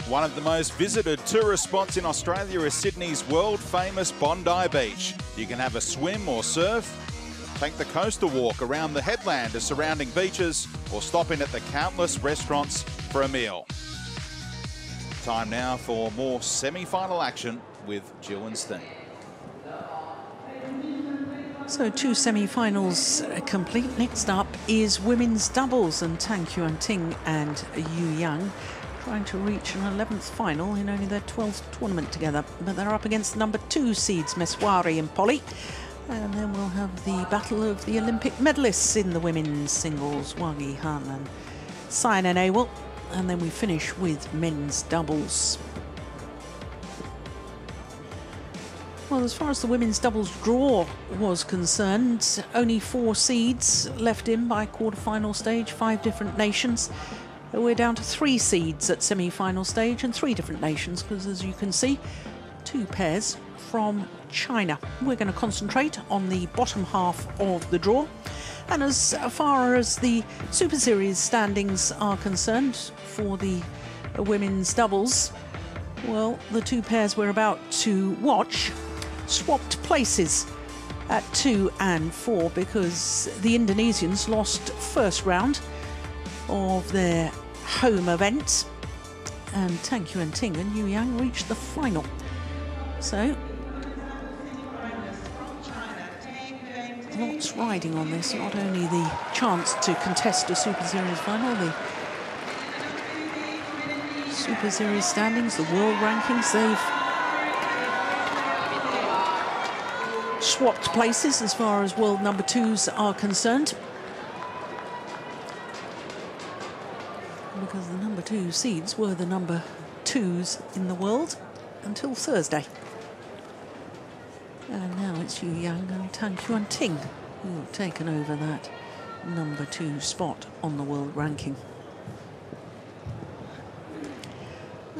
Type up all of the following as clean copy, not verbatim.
One of the most visited tourist spots in Australia is Sydney's world-famous Bondi Beach. You can have a swim or surf, take the coastal walk around the headland to surrounding beaches, or stop in at the countless restaurants for a meal. Time now for more semi-final action with Jill and Steen. So 2 semi-finals complete. Next up is women's doubles, and Tang, Yuanting and Yuanting trying to reach an 11th final in only their 12th tournament together. But they're up against the number 2 seeds, Maheswari and Polii. And then we'll have the battle of the Olympic medalists in the women's singles, Wang Yihan and XIAMENAIR. And then we finish with men's doubles. Well, as far as the women's doubles draw was concerned, only 4 seeds left in by quarter-final stage, 5 different nations. We're down to 3 seeds at semi-final stage and 3 different nations, because as you can see, 2 pairs from China. We're going to concentrate on the bottom half of the draw. And as far as the Super Series standings are concerned for the women's doubles, well, the 2 pairs we're about to watch swapped places at 2 and 4 because the Indonesians lost first round of their home event, and Tang, Yuanting and Yuanting reached the final. So lots riding on this, not only the chance to contest a Super Series final, the Super Series standings, the world rankings, they've swapped places as far as world number 2s are concerned, because the number 2 seeds were the number 2s in the world until Thursday. And now it's Yuanting and Tang Yuanting who have taken over that number 2 spot on the world ranking.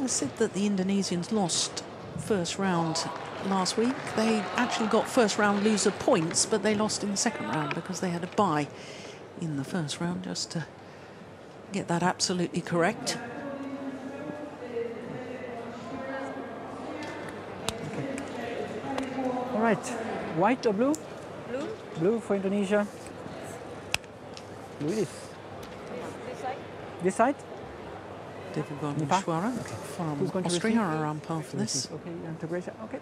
I said that the Indonesians lost first round last week. They actually got first round loser points, but they lost in the second round because they had a bye in the first round, just to get that absolutely correct. All right, white or blue? Blue. Blue for Indonesia. Blue it is. This side? This side? David Maheswari from Austria are on par for this. Okay, and to Greysia. Okay.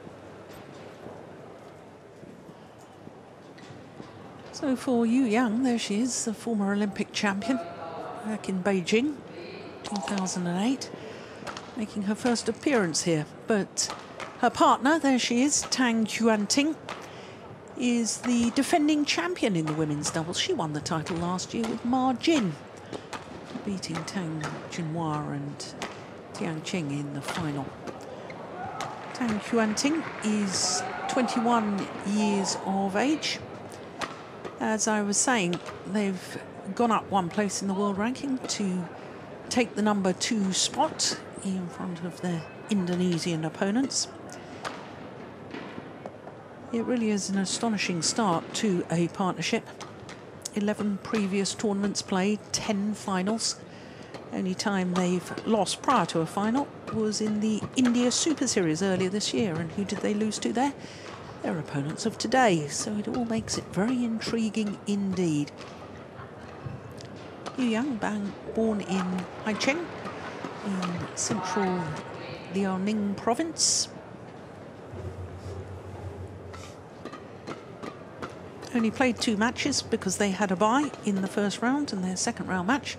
So for Yuanting, there she is, the former Olympic champion back in Beijing, 2008, making her first appearance here. But her partner, there she is, Tang Yuanting, is the defending champion in the women's doubles. She won the title last year with Ma Jin, beating Tang Jinhua and Tiang Qing in the final. Tang Yuanting is 21 years of age. As I was saying, they've gone up 1 place in the world ranking to take the number 2 spot in front of their Indonesian opponents. It really is an astonishing start to a partnership. 11 previous tournaments played, 10 finals. Only time they've lost prior to a final was in the India Super Series earlier this year. And who did they lose to there? Their opponents of today. So it all makes it very intriguing indeed. Yuanting, born in Haicheng in central Liaoning province. Only played 2 matches because they had a bye in the first round, and their second round match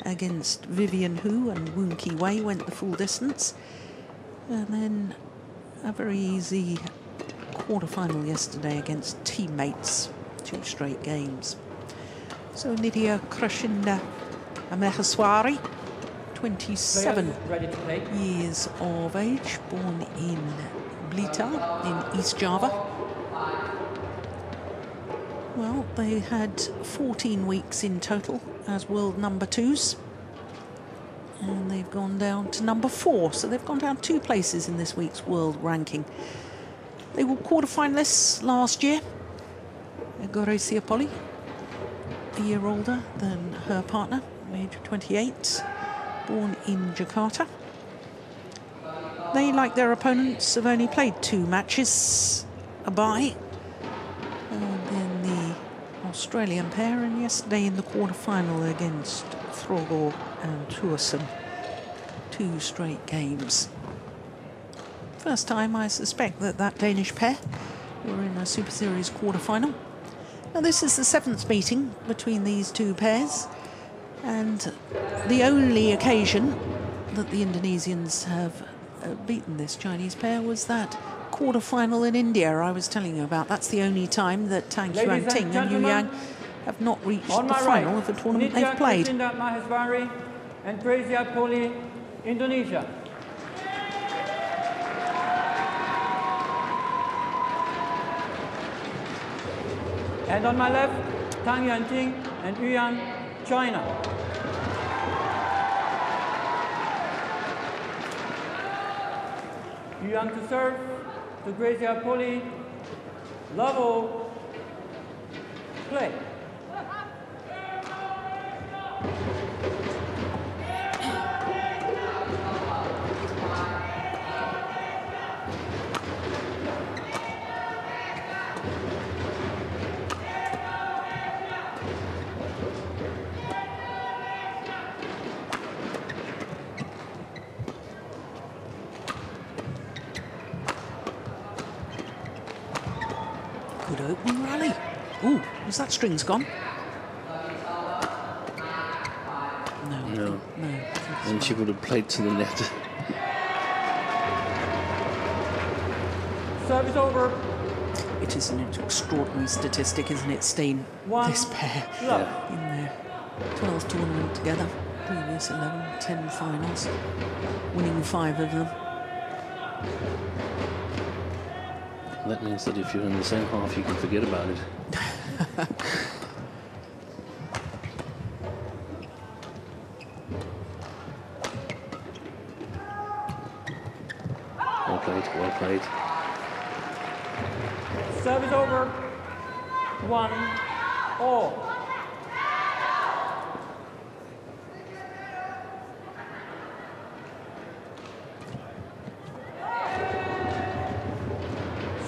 against Vivian Hu and Woon Ki Wei went the full distance. And then a very easy quarter-final yesterday against teammates, 2 straight games. So Nitya, Krishinda and Maheswari, 27 years of age, born in Blitar in East Java. Well, they had 14 weeks in total as world number 2s. And they've gone down to number 4. So they've gone down 2 places in this week's world ranking. They were quarter-finalists last year. Greysia Polii, a year older than her partner, age 28, born in Jakarta. They, like their opponents, have only played 2 matches a bye. In the Australian pair, and yesterday in the quarter-final against Throgor and Tuason. 2 straight games. First time, I suspect, that Danish pair were in a Super Series quarter-final. Now, this is the 7th meeting between these 2 pairs, and the only occasion that the Indonesians have beaten this Chinese pair was that quarter-final in India I was telling you about. That's the only time that Tang, Yuanting and Yuanting have not reached the final of a tournament they've played. Krishinda, Maheswari, and Greysia, Polii, Indonesia. And on my left, Tang Yuanting and Yuan, China. Yuan to serve, to Greysia, Polii, level, play. Good opening rally. Ooh, is that strings gone? No. And she would have played to the net. Service over. It is an extraordinary statistic, isn't it, Steen? This pair in their 12th tournament together, previous 11, 10 finals, winning 5 of them. That means that if you're in the same half, you can forget about it. Well played, well played. Service over. 1-all.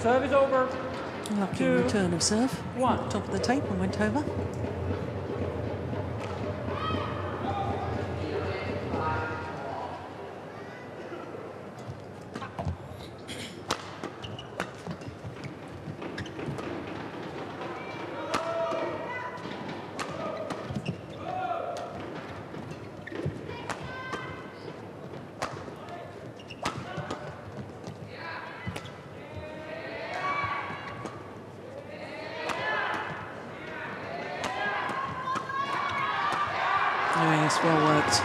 Service over. Lucky return of serve. 1. Top of the tape and went over. Nice, well worked.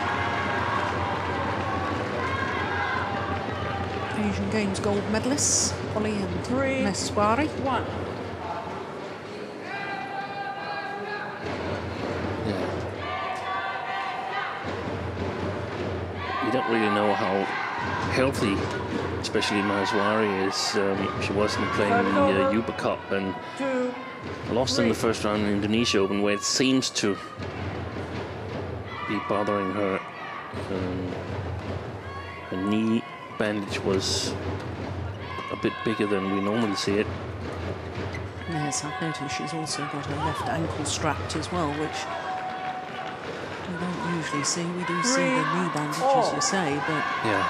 Asian Games gold medalists, Polii and Maheswari. 1. Yeah. You don't really know how healthy, especially Maheswari is. She wasn't playing the Uber Cup and 2. lost in the first round in Indonesia Open, where it seems to be bothering her. The knee bandage was a bit bigger than we normally see it. Yes, I've noticed she's also got her left ankle strapped as well, which we don't usually see. We do see the knee bandage, as you say, but Yeah.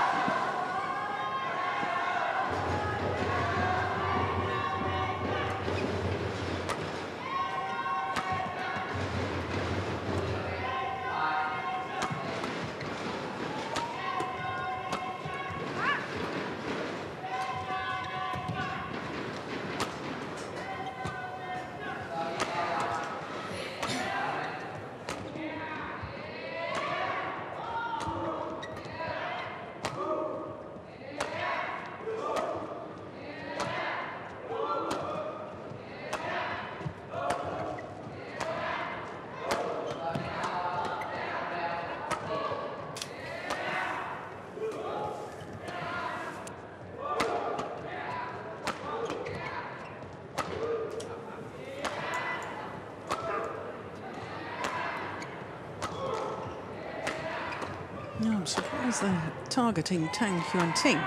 no, I'm surprised they're targeting Tang Yuanting.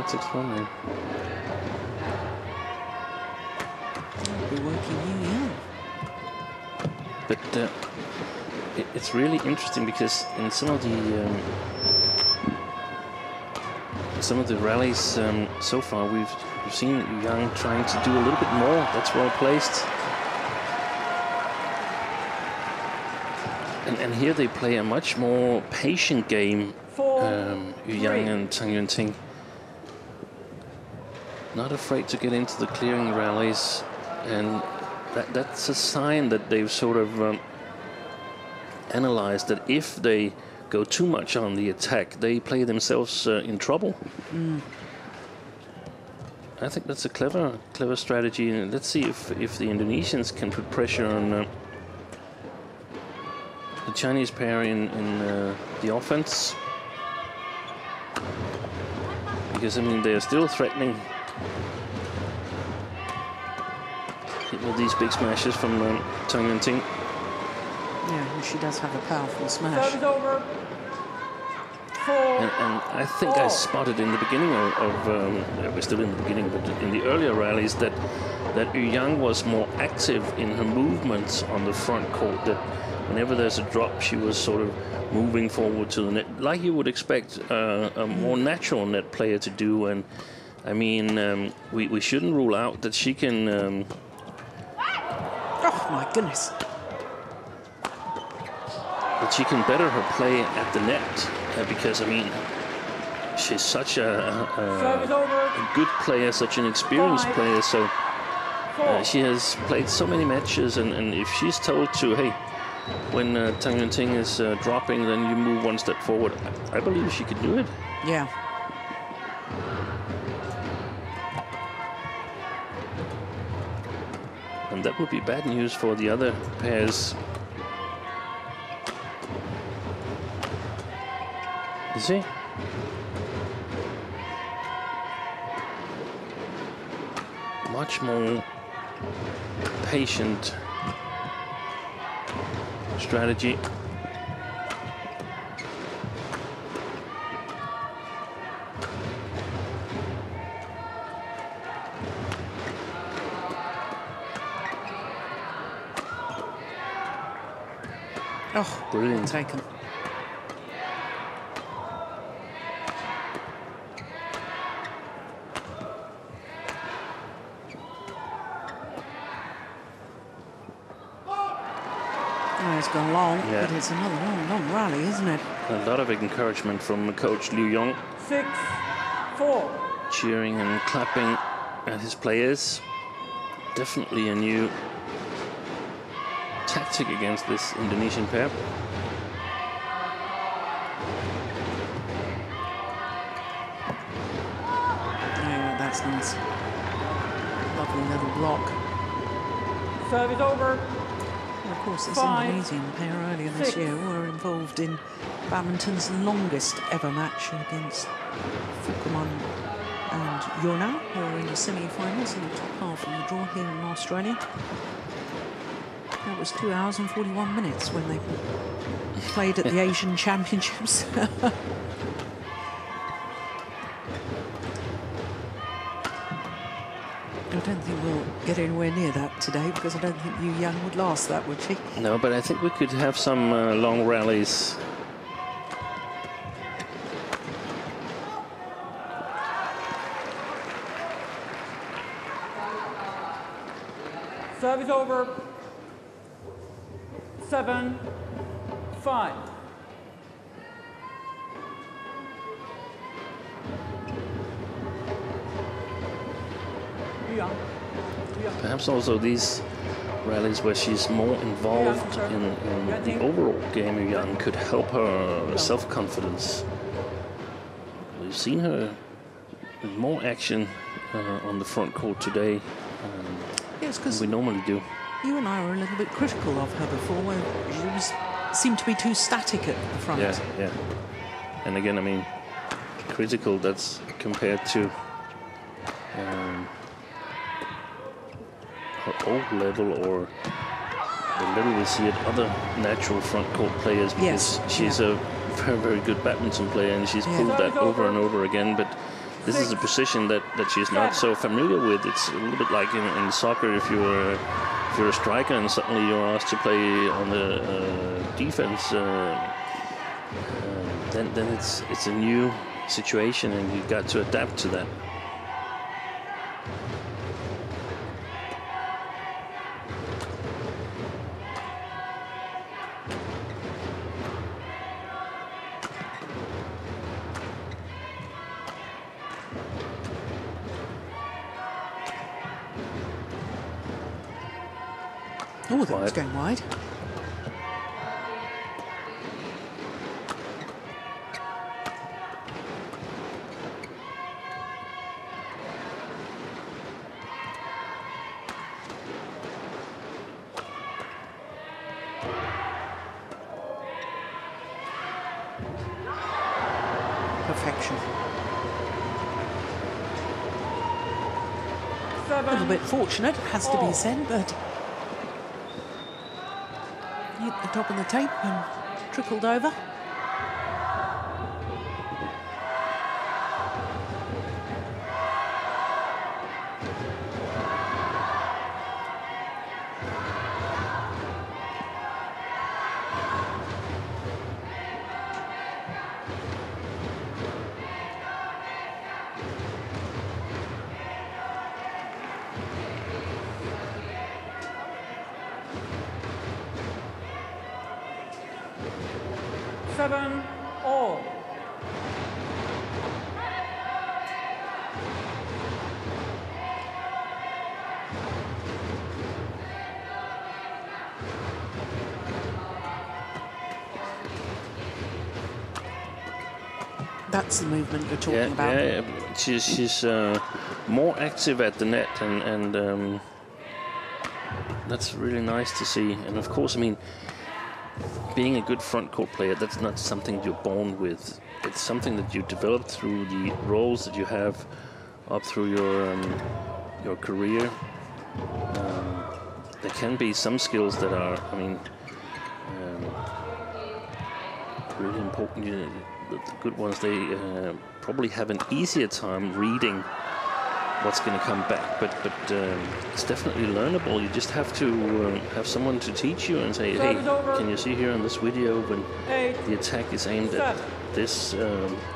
That's extraordinary. We're working you young. But it's really interesting because in some of the rallies so far, we've seen Yang trying to do a little bit more. That's well placed. And here they play a much more patient game, Yang and Tang Yuanting. Not afraid to get into the clearing rallies, and that's a sign that they've sort of analyzed that if they go too much on the attack, they play themselves in trouble. I think that's a clever strategy. And let's see if the Indonesians can put pressure on the Chinese pair in the offense, because I mean they are still threatening with these big smashes from Tang Yuanting. Yeah, and she does have a powerful smash. Service over. And I think I spotted in the beginning we're still in the beginning, but in the earlier rallies that Yang was more active in her movements on the front court, that whenever there's a drop, she was sort of moving forward to the net, like you would expect a more natural net player to do. And I mean, we shouldn't rule out that she can... Oh, my goodness. That she can better her play at the net, because, I mean, she's such a good player, such an experienced player, so she has played so many matches, and if she's told to, hey, when Tang Yuanting is dropping, then you move one step forward, I believe she could do it. Yeah. And that would be bad news for the other pairs. You see? Much more patient strategy. Oh, brilliant. Taken. It's gone long, but it's another long rally, isn't it? A lot of encouragement from coach Liu Yong. 6-4. Cheering and clapping at his players. Definitely a new tactic against this Indonesian pair. Yeah, that's nice. Lovely little block. Service over. Of course, this Indonesian pair earlier this year were involved in badminton's longest ever match against Fukuman and Yona, who are in the semi-finals in the top half of the draw here in Australia. That was 2 hours and 41 minutes when they played at the Asian Championships. I don't think we'll get anywhere near that today, because I don't think Yu Yang would last that, would she? No, but I think we could have some long rallies. Service over. 7-5. Perhaps also these rallies where she's more involved in the overall game of Yang could help her self-confidence. We've seen her with more action on the front court today than we normally do. You and I were a little bit critical of her before, where she seemed to be too static at the front. Yeah. And again, I mean, critical, that's compared to her old level, or the level we see at other natural front court players, because she's a very, very good badminton player, and she's proved that over and over again. But this is a position that she's not so familiar with. It's a little bit like in soccer, if you're a striker and suddenly you're asked to play on the defense, then it's a new situation and you've got to adapt to that. Oh, that was going wide. Perfection. A little bit fortunate, has to be said, but hit the top of the tape and trickled over. That's the movement you're talking about. Yeah, she's more active at the net, and that's really nice to see. And of course, I mean, being a good front court player, that's not something you're born with. It's something that you develop through the roles that you have up through your career. There can be some skills that are, I mean, really important. The good ones, they probably have an easier time reading what's going to come back, but it's definitely learnable. You just have to have someone to teach you and say, hey, can you see here on this video when the attack is aimed at this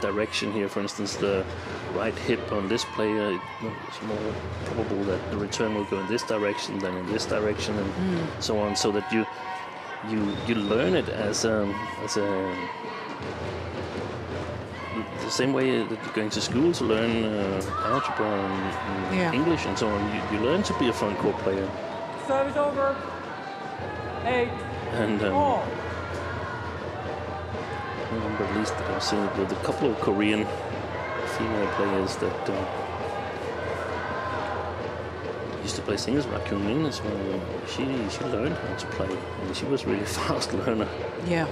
direction here, for instance, the right hip on this player, it's more probable that the return will go in this direction than in this direction, and so on, so that you learn it as a the same way that you're going to school to learn algebra and English and so on. You learn to be a front court player. Service over. 8. And I remember at least that I've seen it with a couple of Korean female players that used to play singles Rakyungmin as well. She learned how to play, and she was really fast learner. Yeah.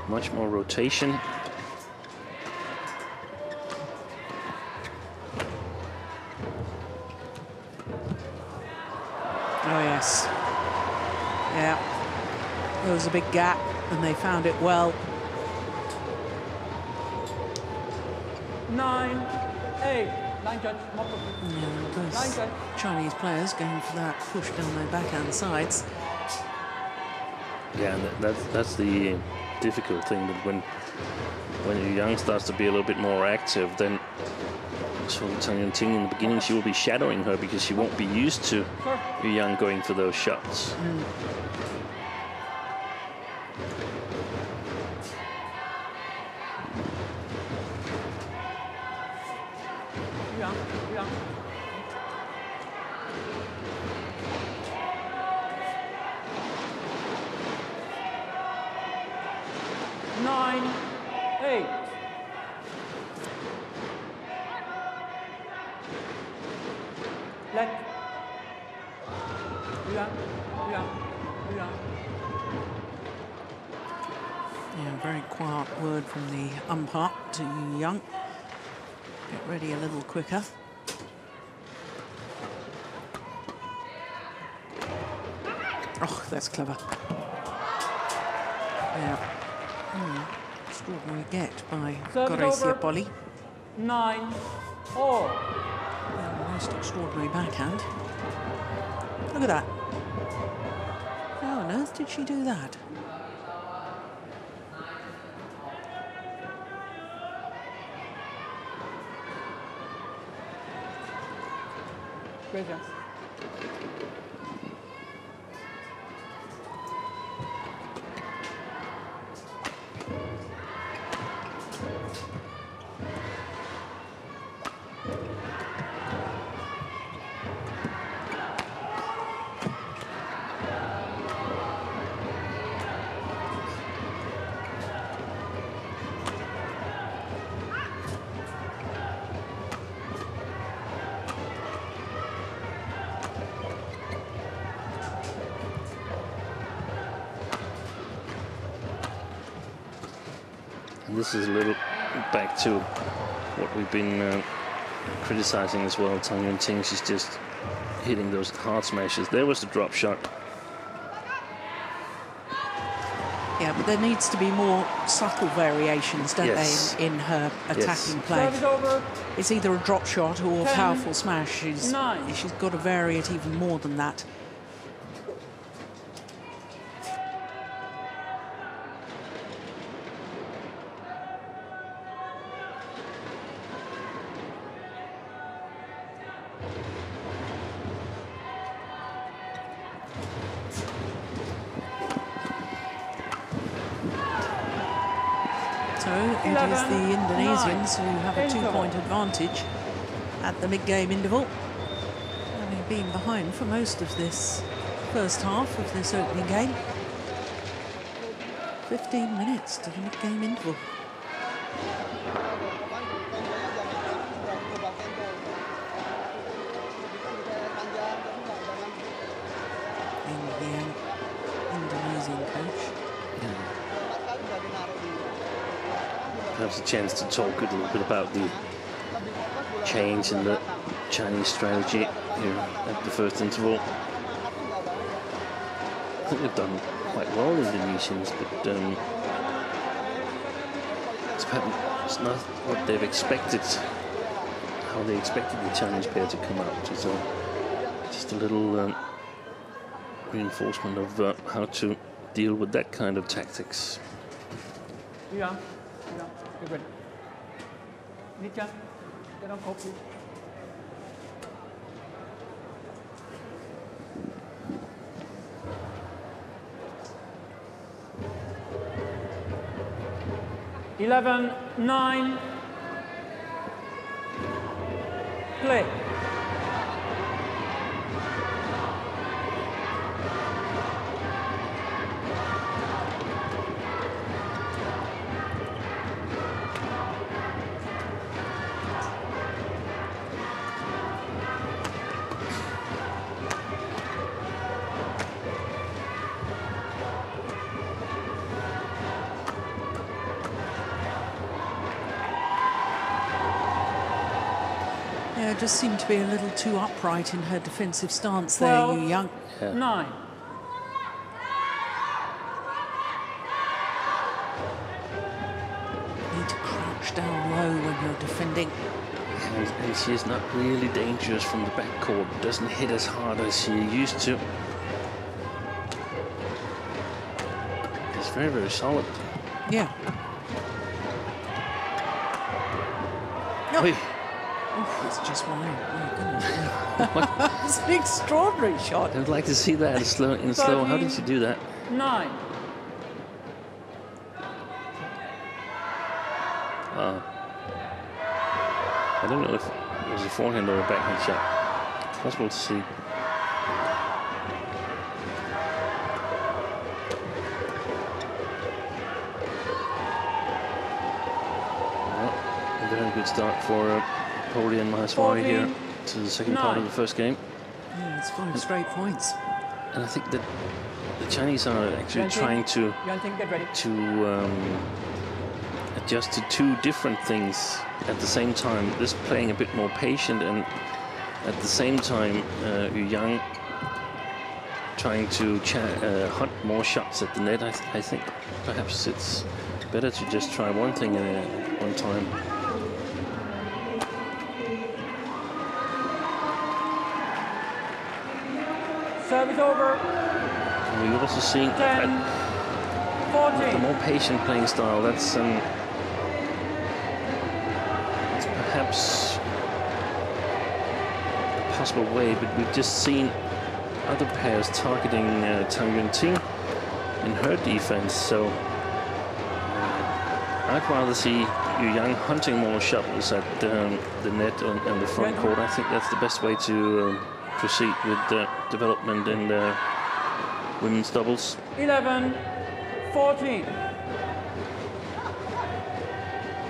Much more rotation. Oh yes. Yeah. There was a big gap and they found it well. 9, 8. Those Chinese players going for that push down their backhand sides. Yeah, and that's the difficult thing, that when Yu Yang starts to be a little bit more active, then so Tang Yuanting in the beginning, she will be shadowing her because she won't be used to Yu Yang going for those shots. Very quiet word from the umpire to Yu Yang. Get ready a little quicker. Oh, that's clever. Yeah. Extraordinary get by Greysia Polii. 9-all. Most extraordinary backhand. Look at that. How on earth did she do that? Greysia. And this is a little back to what we've been criticizing as well. Tang Yuanting, she's just hitting those hard smashes. There was the drop shot. Yeah, but there needs to be more subtle variations, don't Yes. they, in her attacking play. Service over. It's either a drop shot or a 10, powerful smash. She's 9. got to vary it even more than that. So it is the Indonesians who have a 2-point advantage at the mid-game interval, having been behind for most of this first half of this opening game. 15 minutes to the mid-game interval. The Indonesian coach. Perhaps a chance to talk a little bit about the change in the Chinese strategy here at the first interval. I think they've done quite well, the Indonesians, but it's not what they've expected, how they expected the Chinese pair to come out. So just a little reinforcement of how to deal with that kind of tactics. Yeah. Get ready. Nitya, get on court, please. Eleven, 9. Play. Yeah, just seemed to be a little too upright in her defensive stance there, Yuanting. Yeah. 9. Need to crouch down low when you're defending. And she's not really dangerous from the backcourt. Doesn't hit as hard as she used to. It's very, very solid. Yeah. Oi. Oh, it's just wide. Oh, goodness. It's an extraordinary shot. I'd like to see that in slow. How did she do that? 9. I don't know if it was a forehand or a backhand shot. Possible to see. Well, a very good start for Polii and Maheswari here to the second part of the first game. Yeah, it's 5 straight points. And I think that the Chinese are actually trying to Yuanting, get ready. adjust to two different things at the same time. This playing a bit more patient, and at the same time, Yuanting trying to hunt more shots at the net. I think perhaps it's better to just try one thing at one time. Service over. And we've also seen 10, 14. a more patient playing style. That's perhaps a possible way, but we've just seen other pairs targeting Tang Yuanting in her defense. So I'd rather see Yuan hunting more shuttles at the net and the front court. I think that's the best way to proceed with the development in the women's doubles. 11, 14.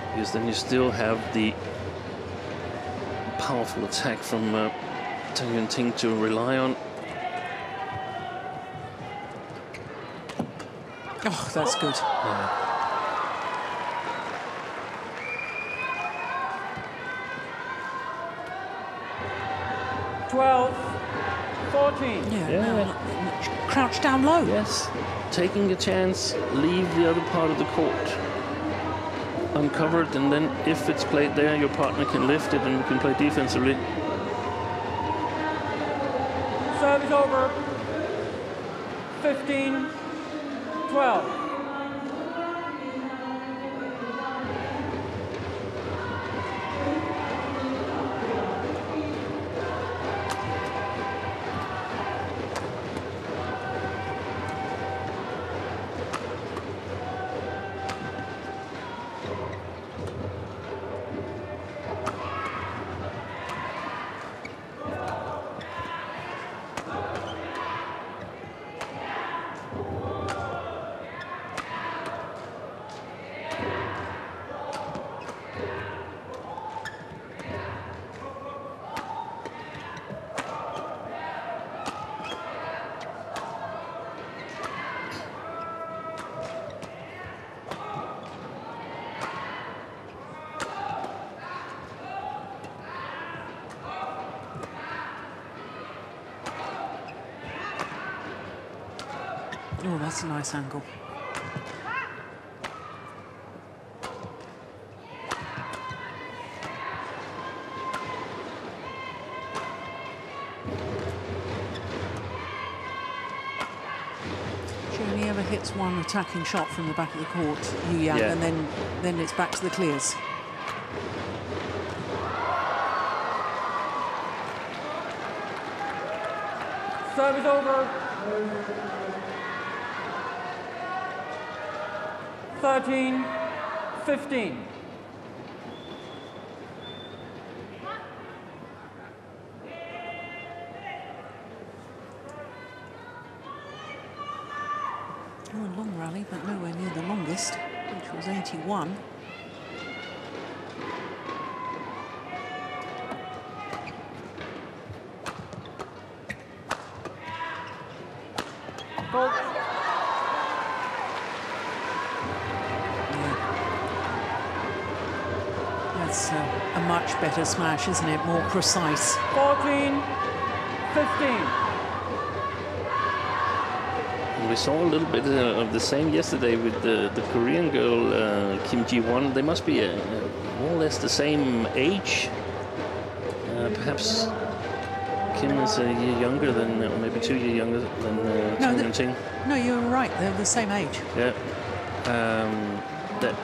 Because then you still have the powerful attack from Tang Yuanting to rely on. Oh, that's good. Yeah. 12, 14. Yeah. No, crouch down low. Yes, taking a chance, leave the other part of the court uncovered, and then if it's played there, your partner can lift it and you can play defensively. Service over. 15, 12. Oh, that's a nice angle. She only ever hits one attacking shot from the back of the court, Yuan, Yeah. and then it's back to the clears. Service over. 13, 15. Oh, a long rally, but nowhere near the longest, which was 81. That's a much better smash, isn't it? More precise. 14, 15. We saw a little bit of the same yesterday with the Korean girl, Kim Ji-won. They must be more or less the same age. Perhaps Kim is a year younger than, or maybe 2 years younger than Tang Yuanting. No, you're right. They're the same age. Yeah. That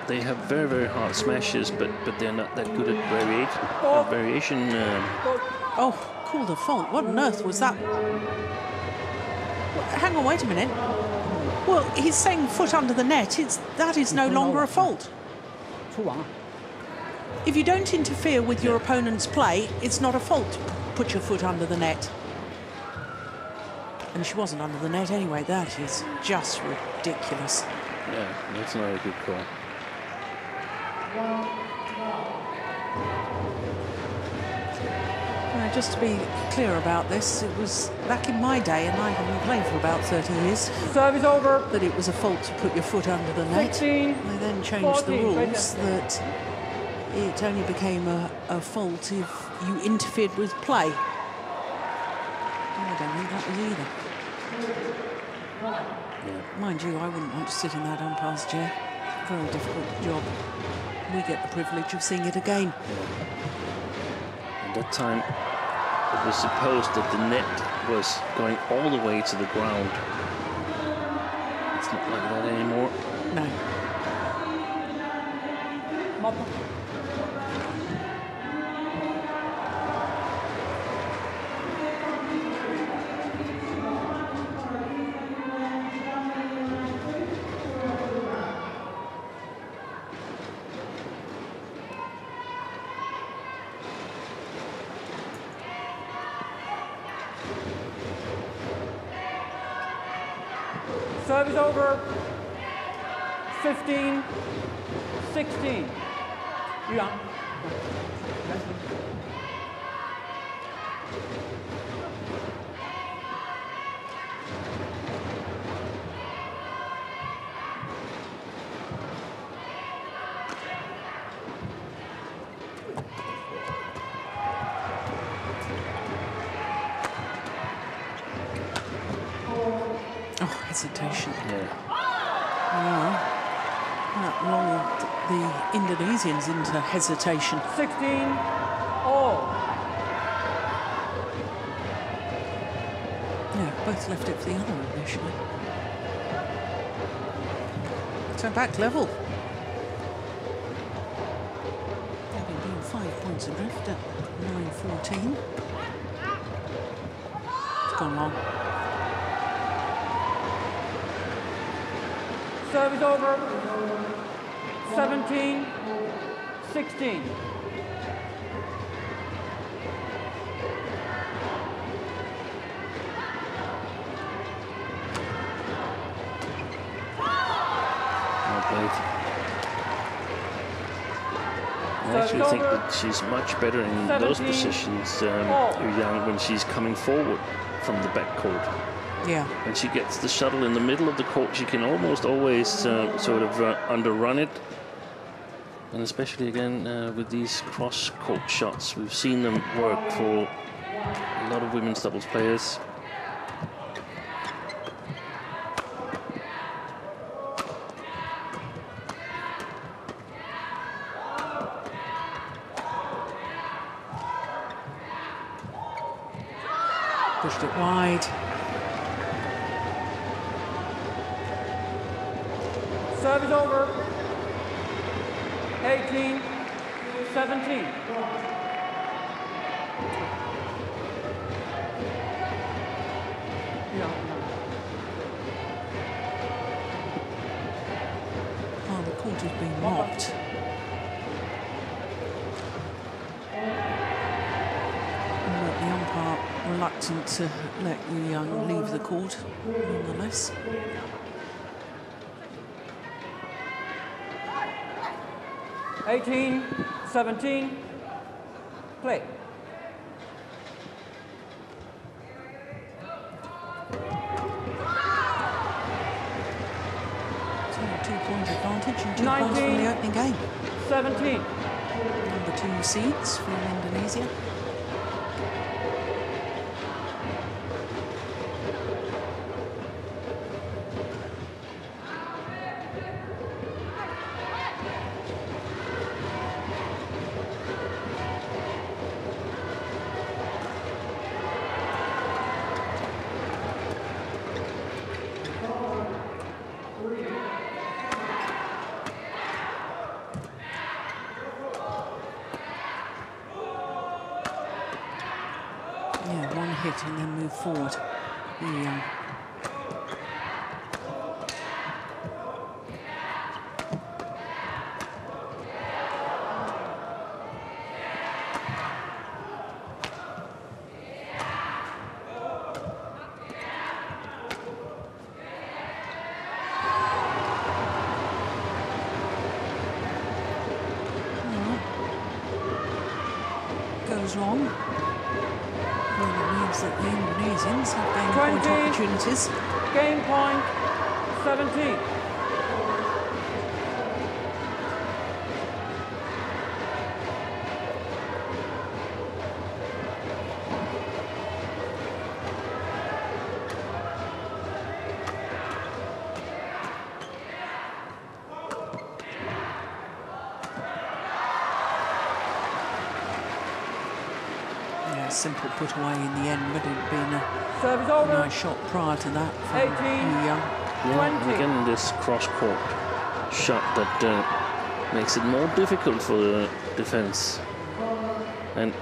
they have very, very hard smashes, but they're not that good at variation. Oh, called a fault. What on earth was that? Hang on, wait a minute. Well, he's saying foot under the net. That is no longer a fault. If you don't interfere with your opponent's play, it's not a fault to put your foot under the net. And she wasn't under the net anyway. That is just ridiculous. Yeah, that's not a good call. Just to be clear about this, it was back in my day, and I haven't played for about 30 years, Service over. that it was a fault to put your foot under the net. 16, They then changed the 14, rules that it only became a fault if you interfered with play. don't think that was either. Mind you, I wouldn't want to sit in that umpire's chair. Very difficult job. We get the privilege of seeing it again. At that time, it was supposed that the net was going all the way to the ground. It's not like that anymore. No. Service over. 15, 16. Yuan. Oh, hesitation. Yeah. Wow. That lulled the Indonesians into hesitation. 16, all. Yeah, both left it for the other initially. So back level. Having been 5 points adrift at 9-14. It's gone long. Service over. 17, 16. I actually think that she's much better in those positions, Yuanting, when she's coming forward from the back court. Yeah. When she gets the shuttle in the middle of the court, she can almost always sort of underrun it. And especially again with these cross-court shots, we've seen them work for a lot of women's doubles players. Pushed it wide. Service over. 18, 17. Oh, the court has been mocked. But the umpire reluctant to let Yuanting leave the court, nonetheless. $18, 17, play. So a 2-point advantage and 2 points from the opening game. 17. Number 2 seeds from Indonesia. And then move forward. Yeah. Goes wrong. Well, it means that the Indonesians have gained point opportunities. Game point, 17. simple put away in the end, but it had been Service a over. nice shot prior to that from 18. Yuanting. Yeah, and again, this cross-court shot that makes it more difficult for the defense. And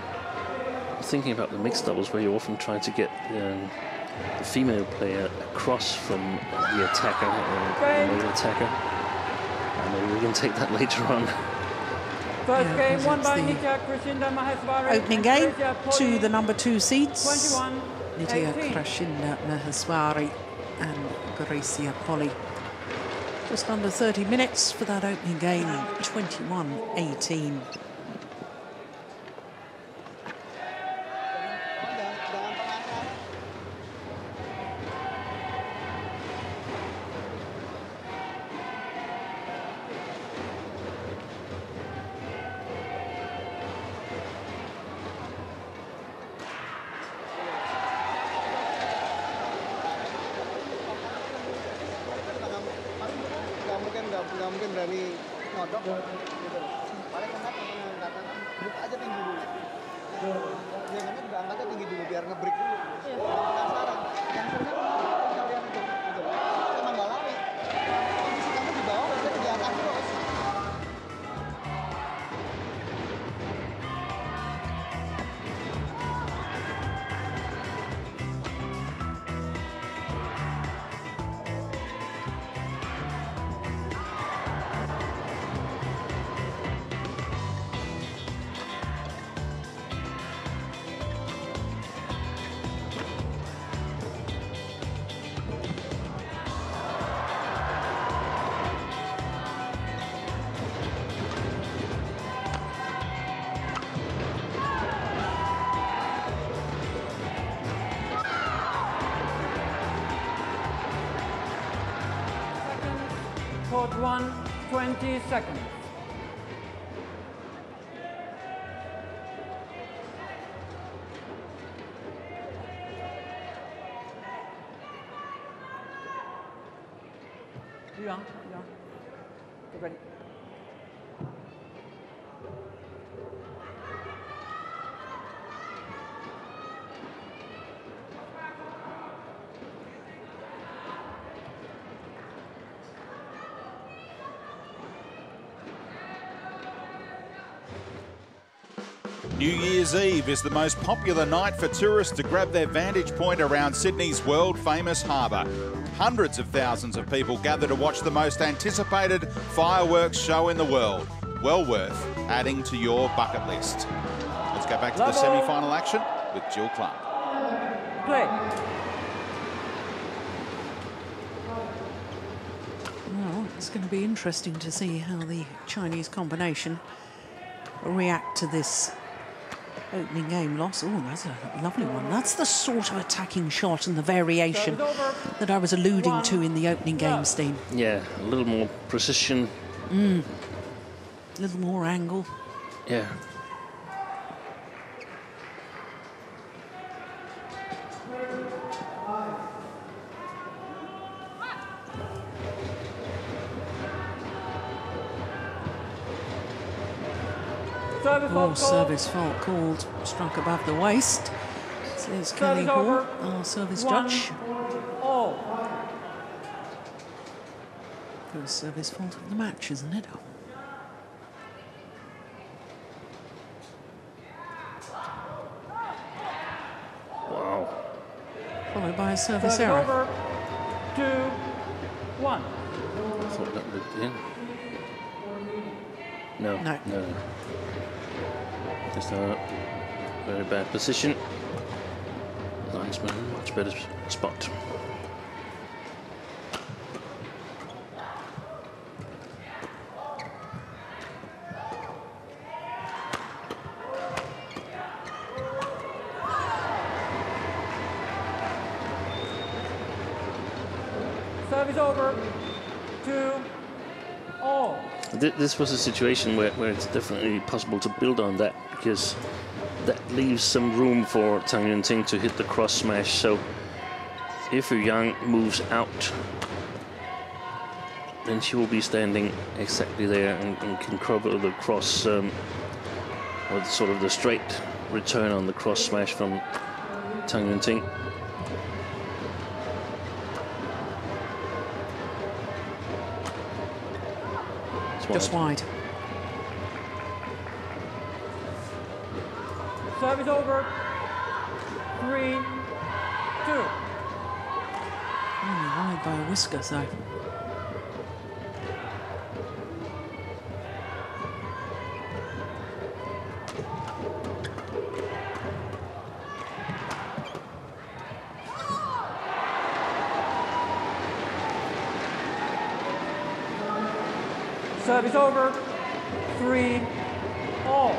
thinking about the mixed doubles, where you often try to get the female player across from the attacker, the male attacker. Maybe we can take that later on. First Yeah, game won it's by the Nitya, Krishinda, Maheswari. Opening and game Greysia, to Polii, the number 2 seeds. 21, Nitya, 18. Krishinda, Maheswari and Greysia, Polii. Just under 30 minutes for that opening game, 21-18. nggak mungkin berani ngodok gitu. Paling enak pengangkatan buka aja tinggi dulu. Jangan juga angkatnya tinggi dulu biar nge-break dulu. Penasaran. Yang sebenarnya kalian itu gitu. Emang nggak lari. Kondisi kamu di bawah biasanya di atas terus. Court 1, 20 seconds. Yuang, get ready. New Year's Eve is the most popular night for tourists to grab their vantage point around Sydney's world-famous harbour. Hundreds of thousands of people gather to watch the most anticipated fireworks show in the world. Well worth adding to your bucket list. Let's go back to the semi-final action with Jill Clark. Play. Well, it's going to be interesting to see how the Chinese combination react to this opening game loss. Oh, that's a lovely one. That's the sort of attacking shot and the variation that I was alluding to in the opening game, Steve. Yeah, a little more precision. A little more angle. Yeah. Service fault called, struck above the waist. Says Kelly Hall, our service judge. Oh. First service fault of the match, isn't it? Wow. Followed by a service error. Over. 2-1. I thought that looked in. No. No. Just a very bad position. Linesman, much better spot. Service over. 2-all. This was a situation where it's definitely possible to build on that, because that leaves some room for Tang Yuanting to hit the cross smash. So if Yuang moves out, then she will be standing exactly there and can cover the cross, or sort of the straight return on the cross smash from Tang Yuanting. Just wide. Service over. 3-2. Only wide by a whisker, so. Service over. 3-all.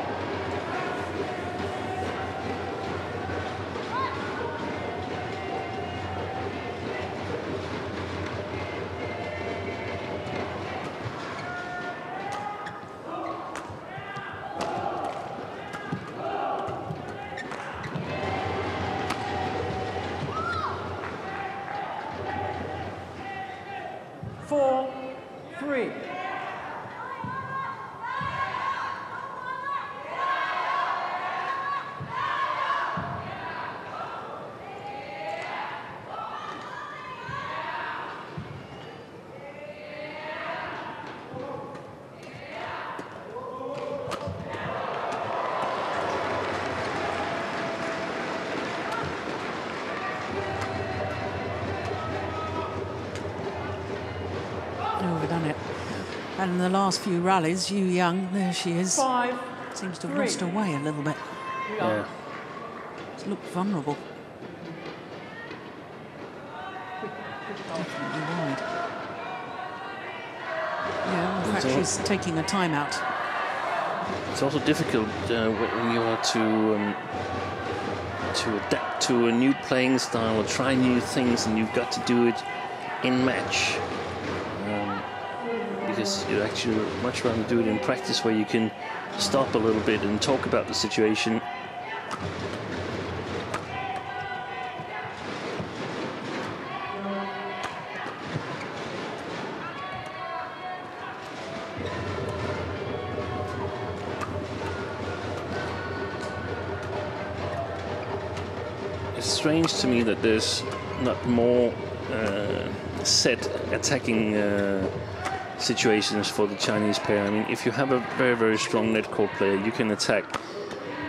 Overdone it. And in the last few rallies, Yuanting, there she is, 5-3. seems to have lost her way a little bit. Yeah. It's looked vulnerable. Definitely wide. Yeah, in fact, she's taking a timeout. It's also difficult when you are to adapt to a new playing style or try new things, and you've got to do it in match. Because you'd actually much rather do it in practice, where you can stop a little bit and talk about the situation. It's strange to me that there's not more set attacking situations for the Chinese pair. I mean, if you have a very, very strong net court player, you can attack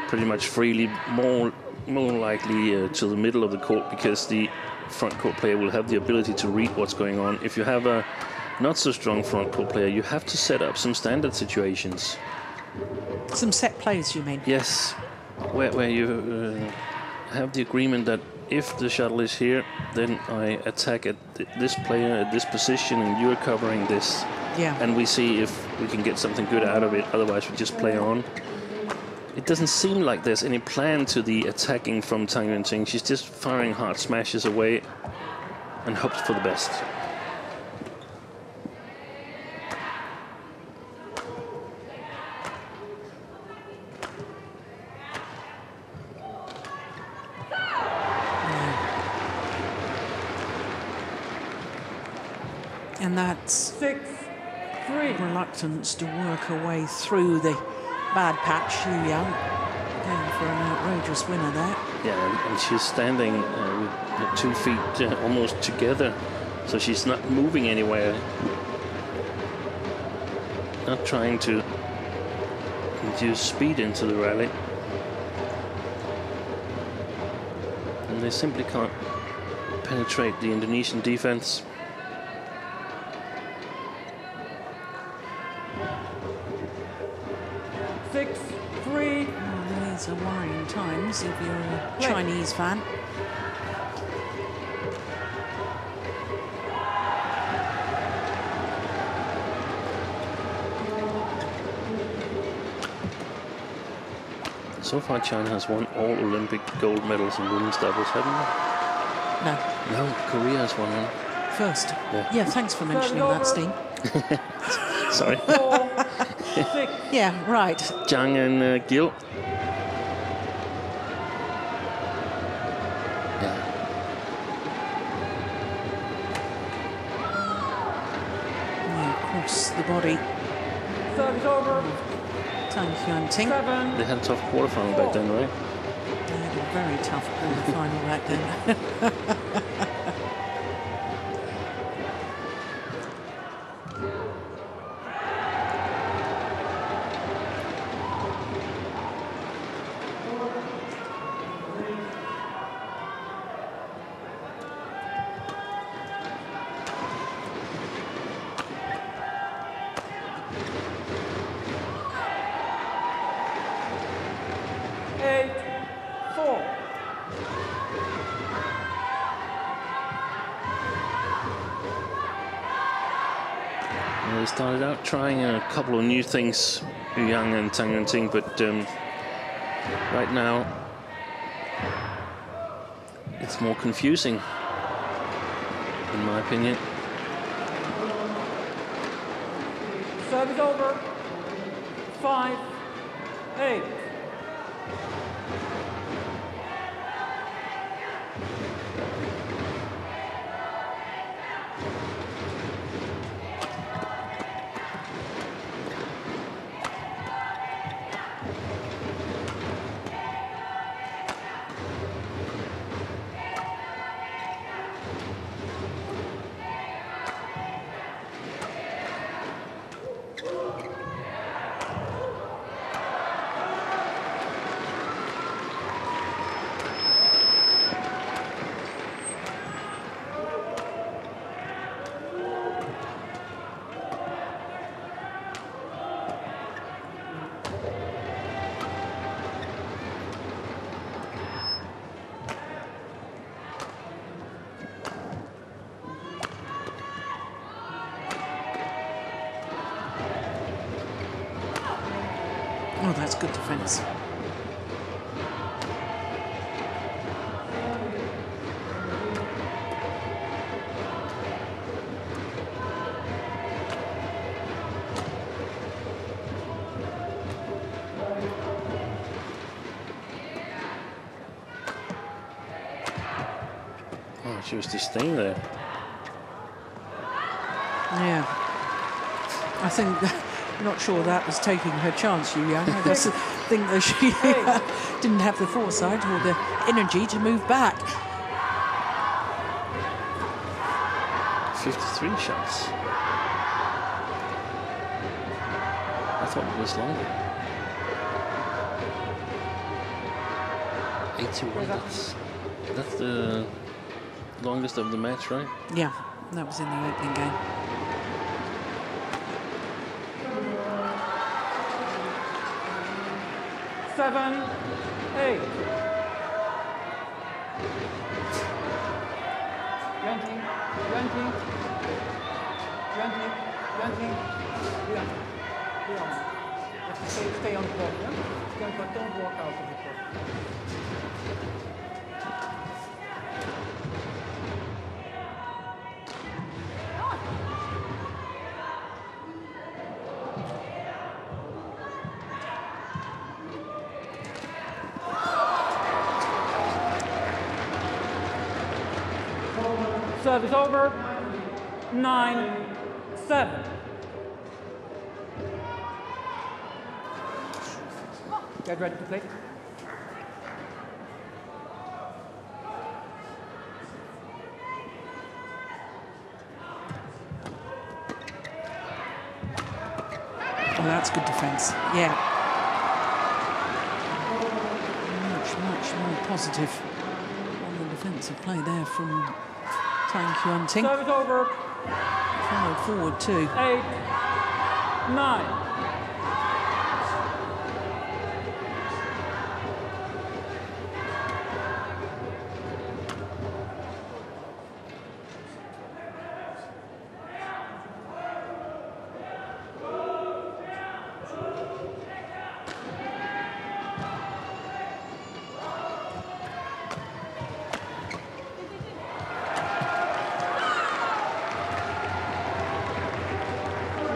pretty much freely, more likely to the middle of the court, because the front court player will have the ability to read what's going on. If you have a not so strong front court player, you have to set up some standard situations. Some set plays, you mean? Yes, where you have the agreement that if the shuttle is here, then I attack at this player at this position, and you're covering this. Yeah. And we see if we can get something good out of it. Otherwise, we just play on. It doesn't seem like there's any plan to the attacking from Tang Yuanting. She's just firing hard smashes away and hopes for the best. And that's 6-3. reluctance to work her way through the bad patch. Yuanting going for an outrageous winner there. Yeah, and she's standing with her 2 feet almost together, so she's not moving anywhere. Not trying to induce speed into the rally. And they simply can't penetrate the Indonesian defense. These are worrying times if you're a Chinese fan. So far, China has won all Olympic gold medals in women's doubles, haven't they? No. No, Korea has won one. First. Yeah. Yeah, thanks for mentioning that, Steen. Sorry. 4-6. Yeah, right. Zhang and Gil. Yeah. Across the body. Service over. Tang Yuanting. 7. They had a tough quarterfinal back then, right? A very tough quarter-final back then. They started out trying a couple of new things, Yuanting and Tang, but right now it's more confusing, in my opinion. Service over. 5-8. Oh, that's good defence. Oh, she was just staying there. Yeah. I think, not sure that was taking her chance, Yuanting. I just think that she didn't have the foresight or the energy to move back. 53 shots. I thought it was longer. 81. That's the longest of the match, right? Yeah, that was in the opening game. Seven, 8. Yuanting. Stay on the court, yeah? Don't walk out of the court. Service over. 9-7. Get ready to play. Oh, that's good defence. Yeah. Much more positive on the defensive play there from Tang Yuanting. Service over. Followed forward too. 8-9.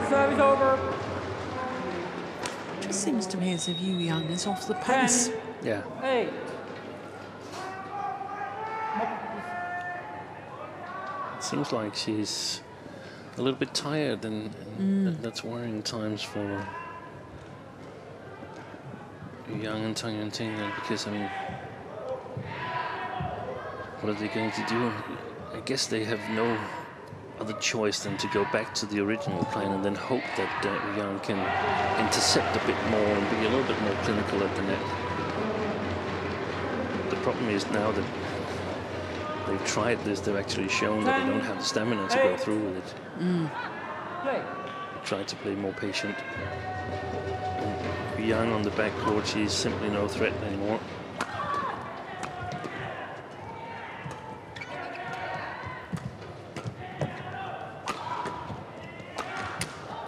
Service over. Just seems to me as if Yuanting is off the pace. 10, Yeah. 8. It seems like she's a little bit tired, and that's worrying times for Yuanting and Tang Yuanting, because I mean what are they going to do? I guess they have no other choice than to go back to the original plan and then hope that Yang can intercept a bit more and be a little bit more clinical at the net. The problem is now that they've tried this, they've actually shown that they don't have the stamina to go through with it. Try to play more patient. And Yang on the backcourt, she's simply no threat anymore.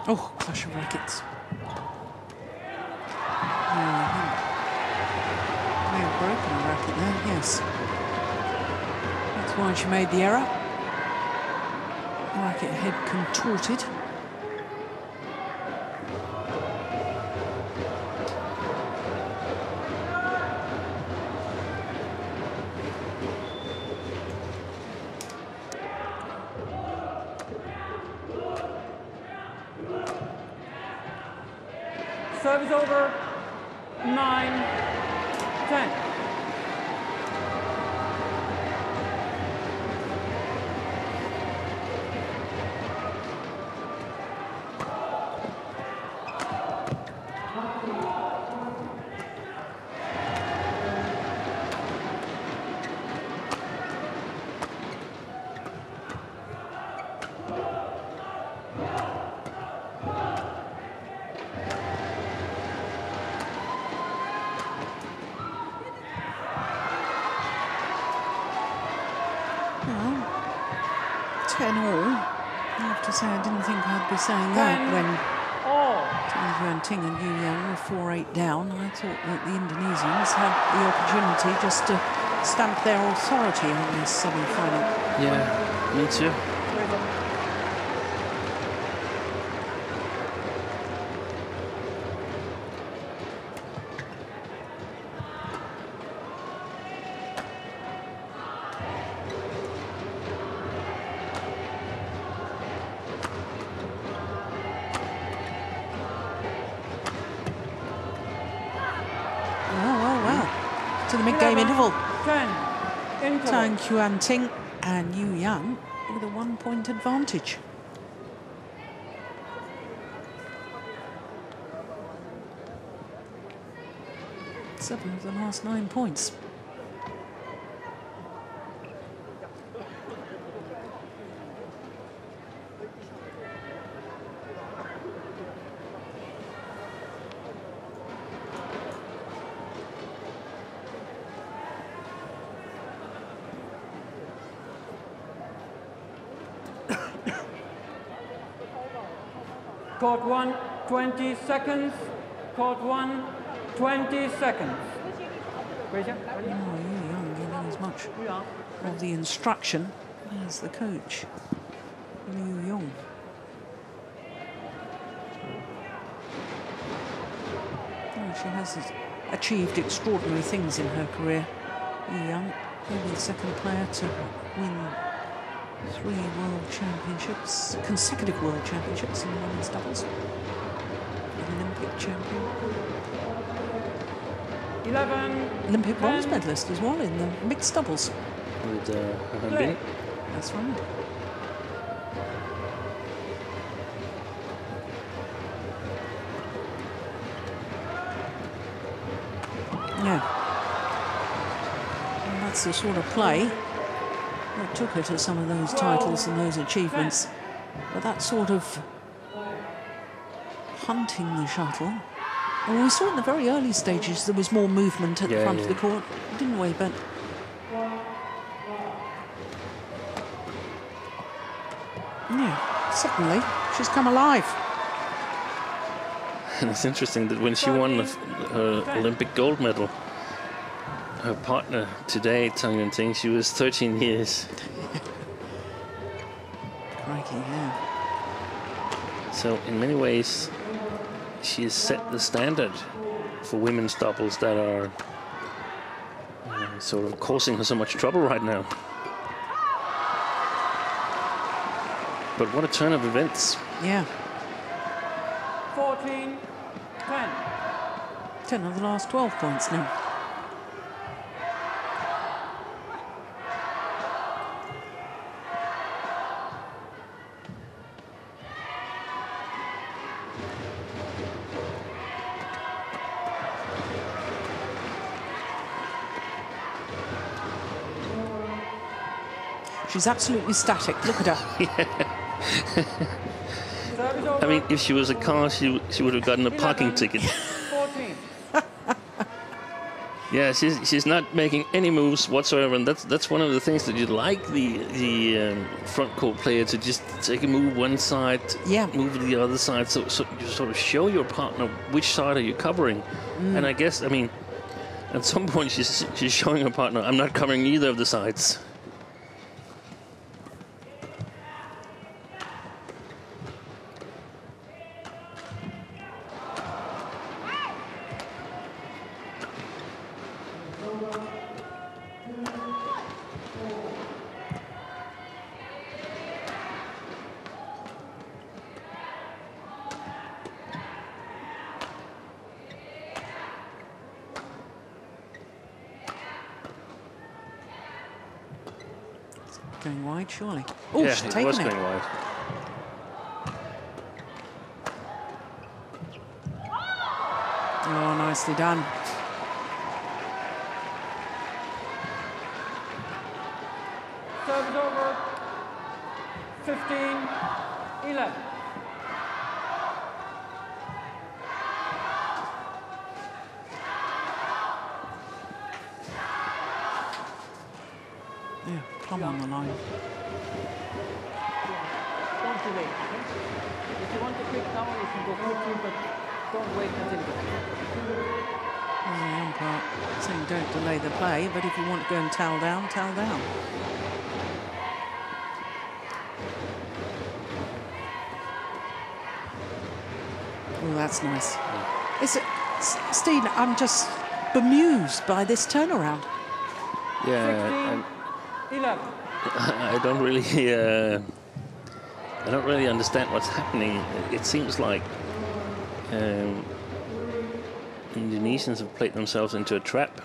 Oh, clash of rackets. May have broken a racket there, yes. That's why she made the error. Racket head contorted. Service over, 9-10. I didn't think I'd be saying that when Yuanting and Yuanting were 4-8 down. I thought that the Indonesians had the opportunity just to stamp their authority on this semi-final. Yeah, me too. Mid-game interval. 10. Tang, Yuanting and Yuanting with a 1-point advantage. Seven of the last 9 points. Court 1, 20 seconds. Court 1, 20 seconds. Greysia, ready? Oh, Yuanting giving as much of the instruction as the coach, Yuanting. Oh, she has achieved extraordinary things in her career. Yuanting, maybe the second player to win 3 world championships, consecutive world championships in women's doubles. An Olympic champion. 11. Olympic bronze medalist as well in the mixed doubles. With Bin. That's right. Yeah. And that's the sort of play that took her to some of those titles and those achievements. But that sort of hunting the shuttle. Well, we saw in the very early stages there was more movement at the front of the court, didn't we? But yeah, suddenly she's come alive. And it's interesting that when she won her Olympic gold medal, her partner today, Tang Yuanting, she was 13 years. Crikey, yeah. So in many ways, she has set the standard for women's doubles that are sort of causing her so much trouble right now. But what a turn of events. Yeah. 14, 10. 10 of the last 12 points now. She's absolutely static. Look at her. I mean, if she was a car, she would have gotten a parking ticket. 14. Yeah, she's not making any moves whatsoever, and that's one of the things that you'd like the front court player to just take a move one side, Yeah. move the other side, so you sort of show your partner which side are you covering. And I guess, I mean, at some point she's showing her partner, I'm not covering either of the sides. Going wide, surely. Oh, Yeah, she's it taken was it. going wide. Oh, nicely done. Service over. 15, 11. Yeah, plumb on the line. Don't delay, okay? If you want to quick now, you can go quickly, but don't wait until the end. Well, the umpire saying don't delay the play, but if you want to go and towel down, towel down. Oh, that's nice. Steve, I'm just bemused by this turnaround. Yeah, 16, 11. I don't really understand what's happening. It seems like Indonesians have played themselves into a trap.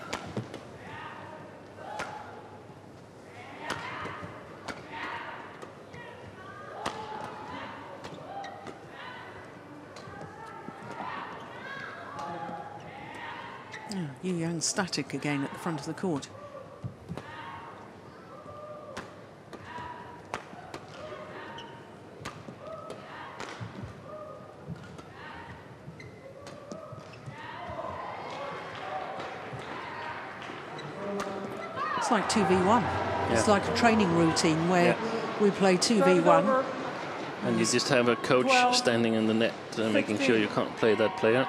Yeah, Yuanting static again at the front of the court. It's like 2v1. It's Yeah. like a training routine where we play Service 2v1. over. And you just have a coach 12, standing in the net, making sure 16. you can't play that player.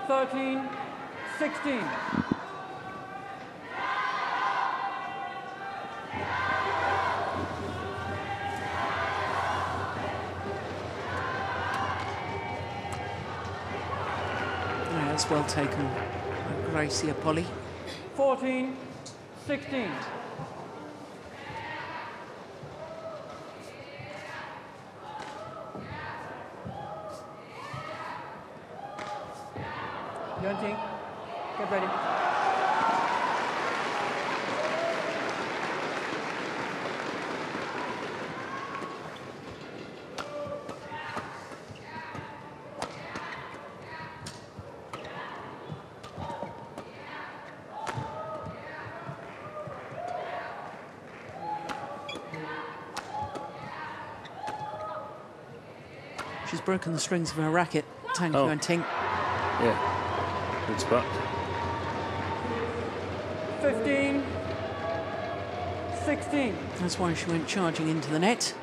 Thirteen, 16. Yeah, it's well taken. Greysia, Polii. 14, 16. Yuanting, get ready. She's broken the strings of her racket, Tang Oh. Yuanting. Yeah, good spot. 15, 16. That's why she went charging into the net.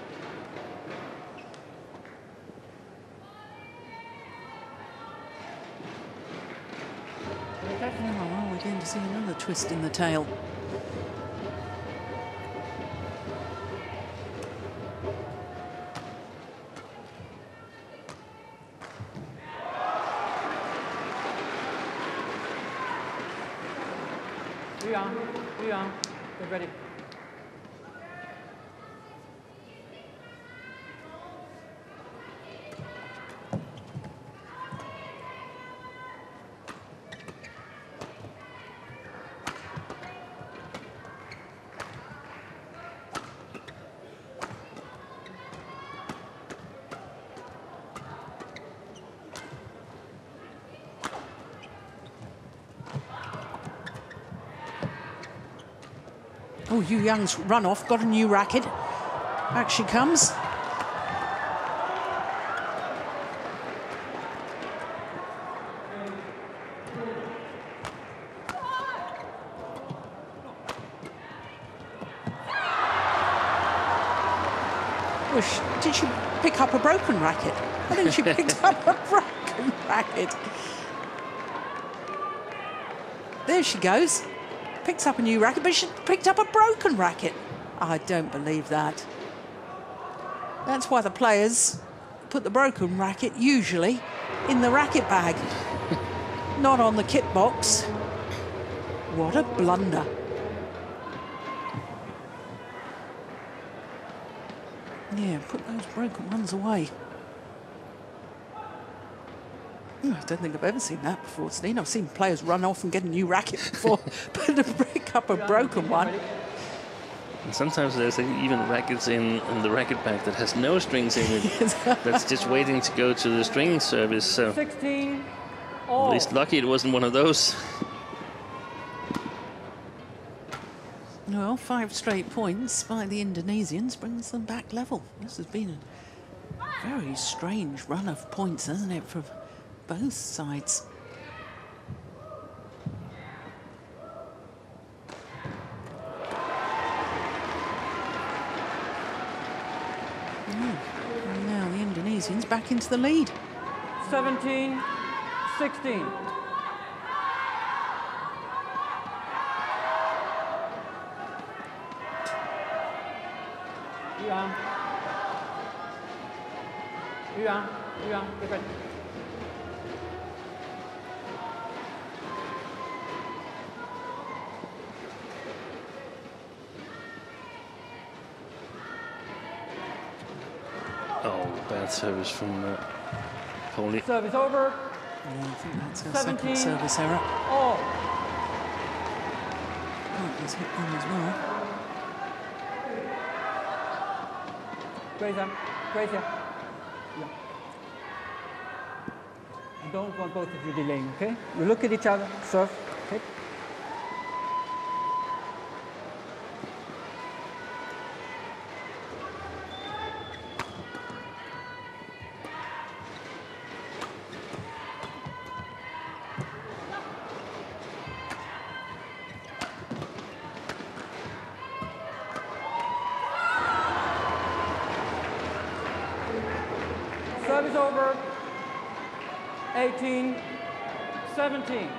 Oh, well, we're going to see another twist in the tail. Yuan, get ready. Oh, Yu Yang's run off, got a new racket. Back she comes. Did she pick up a broken racket? I think she picked up a broken racket. There she goes. Picks up a new racket, but she picked up a broken racket. I don't believe that. That's why the players put the broken racket usually in the racket bag, not on the kit box. What a blunder. Yeah, put those broken ones away. I don't think I've ever seen that before, Steen. I've seen players run off and get a new racket before, but to pick up a broken one. And sometimes there's even rackets in the racket bag that has no strings in it. That's just waiting to go to the string service. So 16 at least lucky it wasn't one of those. Well, 5 straight points by the Indonesians brings them back level. This has been a very strange run of points, hasn't it, from both sides. And now the Indonesians back into the lead. 17, 16. Yuan, get ready. Oh, bad service from Polii. Service over. Yeah, I think that's her 17. second service error. Oh. Right, he's hit one as well. Greysia. Yeah. I don't want both of you delaying, okay? You look at each other, serve, okay? Service over. 18, 17.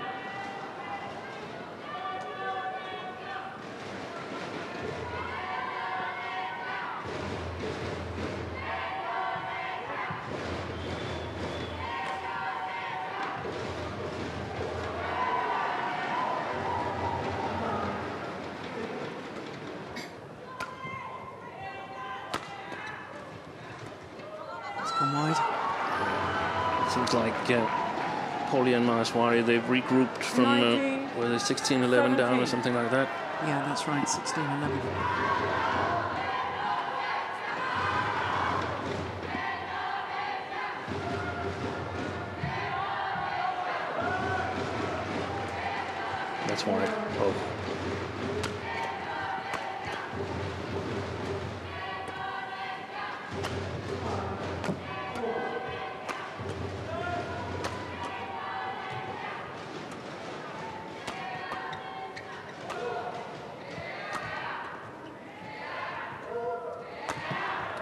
It's gone wide. Seems like Polii and Maheswari, they've regrouped from were they 16-11 down or something like that? Yeah, that's right, 16-11. That's wide. Oh.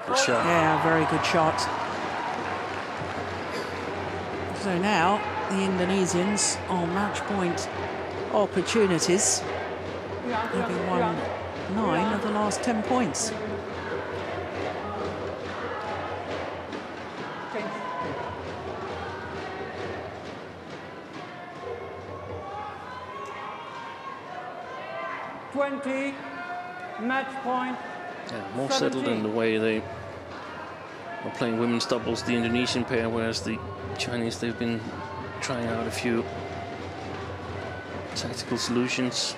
Good shot. Yeah, very good shot. So now the Indonesians on match point opportunities, having won 9 of the last 10 points. Match point. Yeah, more settled in the way they are playing women's doubles, the Indonesian pair, whereas the Chinese, they've been trying out a few tactical solutions.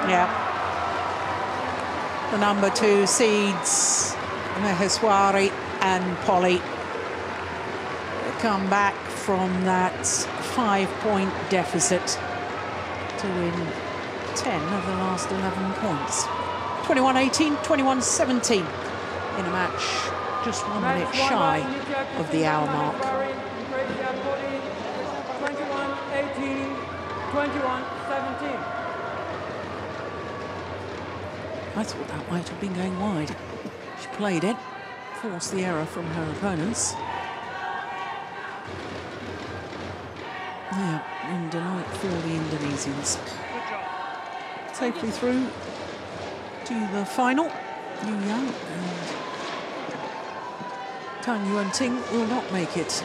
Yeah. The number 2 seeds, Maheswari and Polii, come back from that 5-point deficit to win 10 of the last 11 points. 21-18, 21-17 in a match just 1 minute shy of the hour mark. 21-18, 21-17. I thought that might have been going wide. She played it, forced the error from her opponents. Yeah, and delight for the Indonesians. Safely through to the final. Yuanting and Tang Yuanting will not make it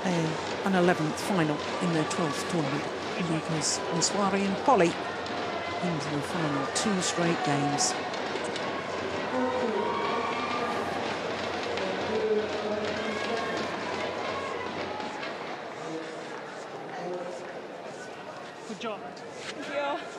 an 11th final in their 12th tournament because Maheswari and Polii into the final 2 straight games. Good job. Thank you.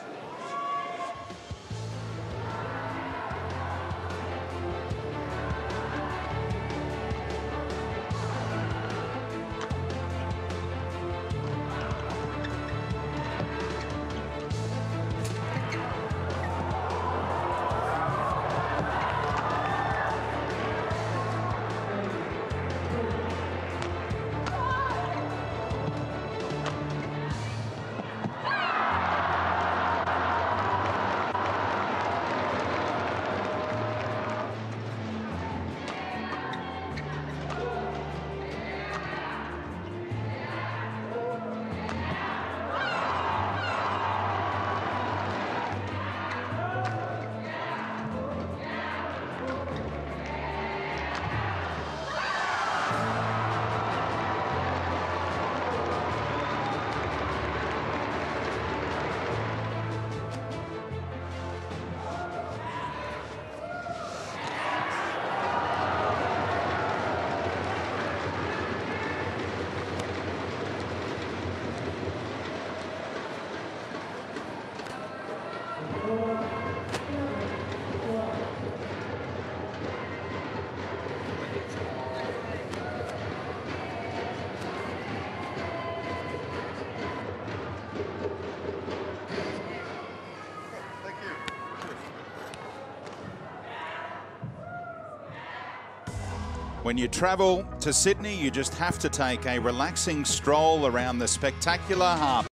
When you travel to Sydney, you just have to take a relaxing stroll around the spectacular harbour.